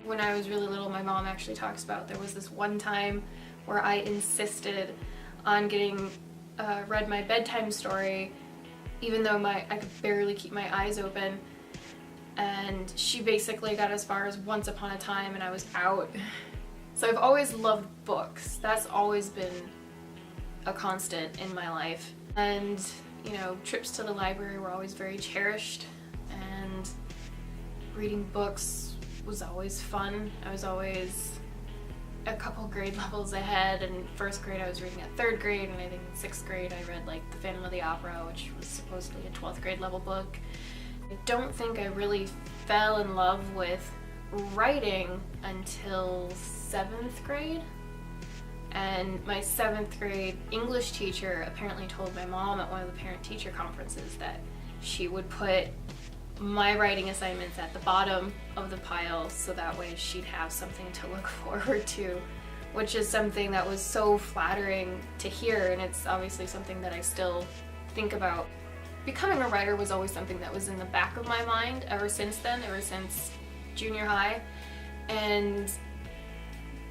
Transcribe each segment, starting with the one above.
When I was really little, my mom actually talks about there was this one time where I insisted on getting read my bedtime story, even though I could barely keep my eyes open. And she basically got as far as Once Upon a Time and I was out. So I've always loved books. That's always been a constant in my life. And, you know, trips to the library were always very cherished, and reading books was always fun. I was always a couple grade levels ahead. In first grade I was reading at third grade, and I think in sixth grade I read like The Phantom of the Opera, which was supposedly a 12th grade level book. I don't think I really fell in love with writing until 7th grade. And my 7th grade English teacher apparently told my mom at one of the parent-teacher conferences that she would put my writing assignments at the bottom of the pile so that way she'd have something to look forward to, which is something that was so flattering to hear, and it's obviously something that I still think about. Becoming a writer was always something that was in the back of my mind ever since then, ever since junior high.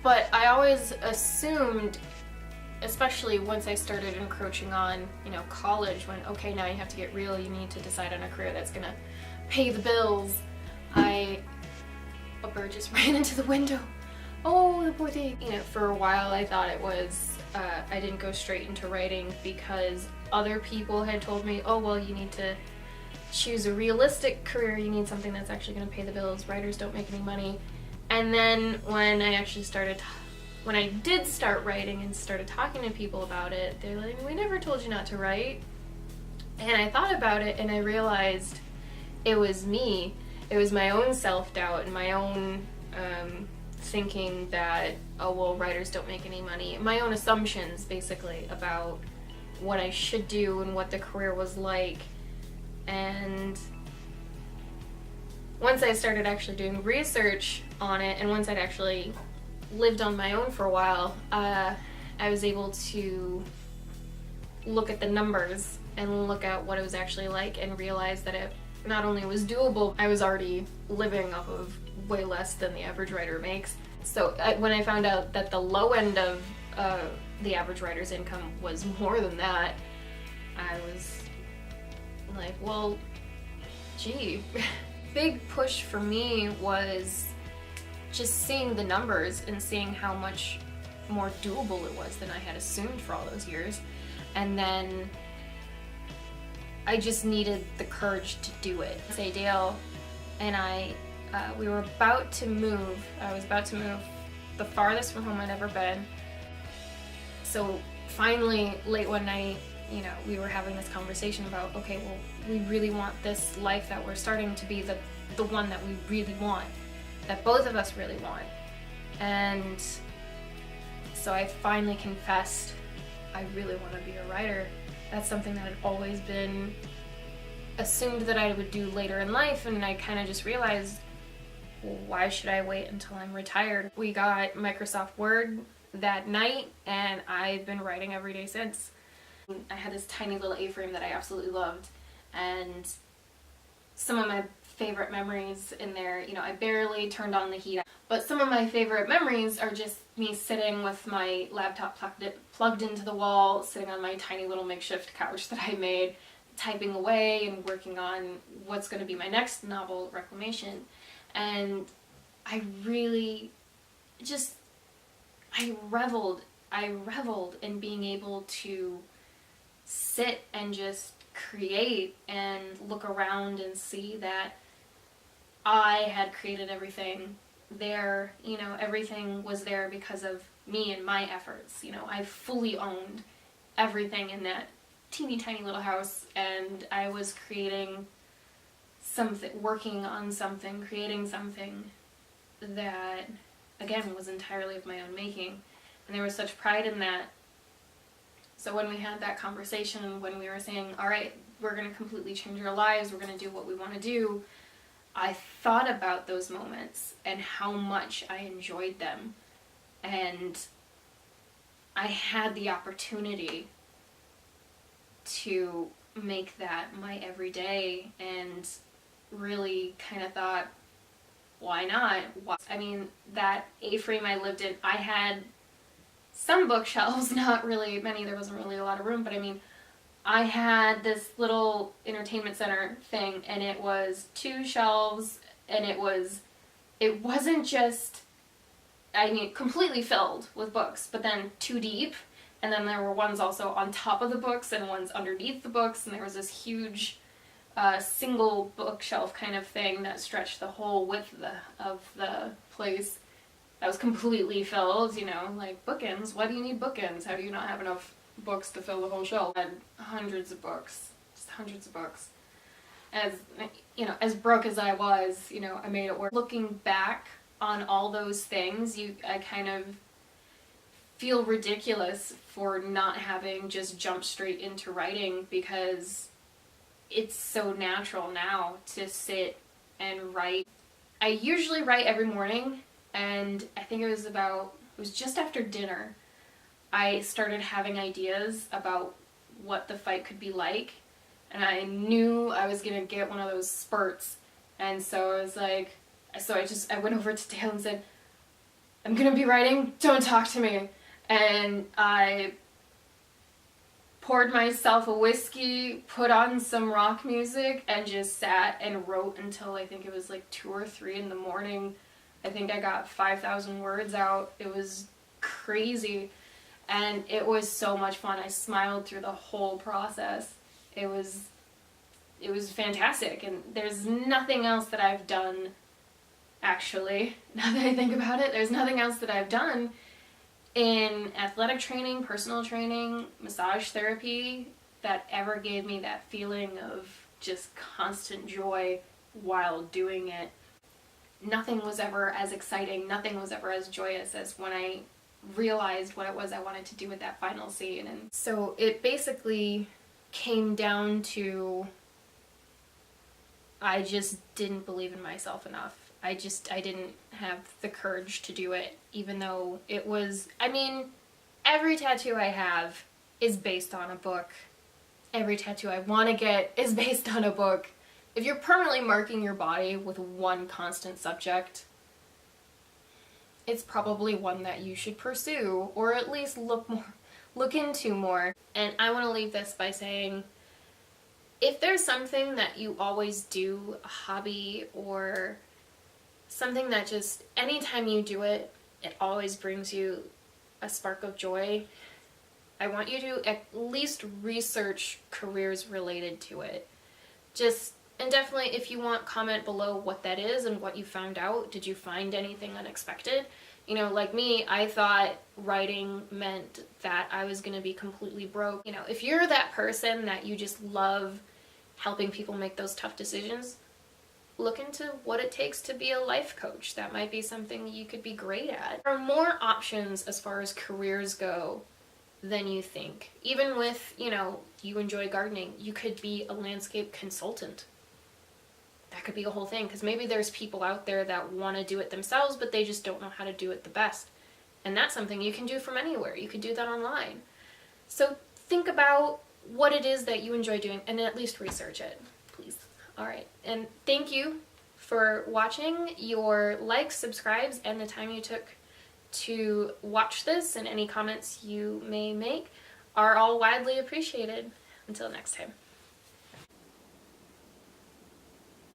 But I always assumed, especially once I started encroaching on, you know, college, when, okay, now you have to get real, you need to decide on a career that's gonna pay the bills. A bird just ran into the window. Oh, the poor thing. You know, for a while I thought it was, I didn't go straight into writing because other people had told me, oh, well, you need to choose a realistic career, you need something that's actually gonna pay the bills, writers don't make any money. And then when I did start writing and started talking to people about it, they're like, we never told you not to write. And I thought about it and I realized it was me. It was my own self-doubt and my own thinking that, oh, well, writers don't make any money. My own assumptions, basically, about what I should do and what the career was like. And once I started actually doing research on it, and once I'd actually lived on my own for a while, I was able to look at the numbers and look at what it was actually like and realize that it not only was doable, I was already living off of way less than the average writer makes. So when I found out that the low end of the average writer's income was more than that, I was like, well, gee. Big push for me was just seeing the numbers and seeing how much more doable it was than I had assumed for all those years. And then I just needed the courage to do it. Say Dale and I, we were about to move. I was about to move the farthest from home I'd ever been. So finally, late one night, you know, we were having this conversation about, okay, well, we really want this life that we're starting to be the one that we really want, that both of us really want. And so I finally confessed, I really want to be a writer. That's something that had always been assumed that I would do later in life, and I kind of just realized, well, why should I wait until I'm retired? We got Microsoft Word that night, and I've been writing every day since. I had this tiny little A-frame that I absolutely loved, and some of my favorite memories in there, you know, I barely turned on the heat, but some of my favorite memories are just me sitting with my laptop plugged into the wall, sitting on my tiny little makeshift couch that I made, typing away and working on what's going to be my next novel, Reclamation. And I really just, I reveled in being able to sit and just create and look around and see that I had created everything there. You know, everything was there because of me and my efforts. You know, I fully owned everything in that teeny tiny little house, and I was creating something, working on something, creating something that, again, was entirely of my own making. And there was such pride in that. So when we had that conversation and when we were saying, all right, we're going to completely change our lives, we're going to do what we want to do, I thought about those moments and how much I enjoyed them. And I had the opportunity to make that my everyday, and really kind of thought, why not? I mean, that A-frame I lived in, I had some bookshelves, not really many, there wasn't really a lot of room, but I mean, I had this little entertainment center thing, and it was 2 shelves, and it wasn't just, I mean, completely filled with books, but then 2 deep, and then there were ones also on top of the books and ones underneath the books, and there was this huge single bookshelf kind of thing that stretched the whole width of the place. That was completely filled, you know, like bookends. Why do you need bookends? How do you not have enough books to fill the whole shelf? I had hundreds of books, just hundreds of books. As, you know, as broke as I was, you know, I made it work. Looking back on all those things, I kind of feel ridiculous for not having just jumped straight into writing, because it's so natural now to sit and write. I usually write every morning, and I think it was just after dinner, I started having ideas about what the fight could be like, and I knew I was gonna get one of those spurts, and so I was like, I went over to Dale and said, I'm gonna be writing, don't talk to me. And I poured myself a whiskey, put on some rock music, and just sat and wrote until I think it was like 2 or 3 in the morning. I think I got 5,000 words out. It was crazy, and it was so much fun. I smiled through the whole process. It was fantastic, and there's nothing else that I've done, actually, now that I think about it, there's nothing else that I've done in athletic training, personal training, massage therapy that ever gave me that feeling of just constant joy while doing it. Nothing was ever as exciting, nothing was ever as joyous as when I realized what it was I wanted to do with that final scene. And so it basically came down to, I just didn't believe in myself enough. I didn't have the courage to do it, even though it was, I mean, every tattoo I have is based on a book. Every tattoo I want to get is based on a book. If you're permanently marking your body with one constant subject, it's probably one that you should pursue, or at least look into more. And I want to leave this by saying, if there's something that you always do, a hobby or something that just, anytime you do it, it always brings you a spark of joy, I want you to at least research careers related to it. And definitely, if you want, comment below what that is and what you found out. Did you find anything unexpected? You know, like me, I thought writing meant that I was going to be completely broke. You know, if you're that person that you just love helping people make those tough decisions, look into what it takes to be a life coach. That might be something you could be great at. There are more options as far as careers go than you think. Even with, you know, you enjoy gardening, you could be a landscape consultant. That could be a whole thing, because maybe there's people out there that want to do it themselves, but they just don't know how to do it the best. And that's something you can do from anywhere. You could do that online. So think about what it is that you enjoy doing and at least research it, please. All right, and thank you for watching. Your likes, subscribes, and the time you took to watch this, and any comments you may make are all widely appreciated. Until next time.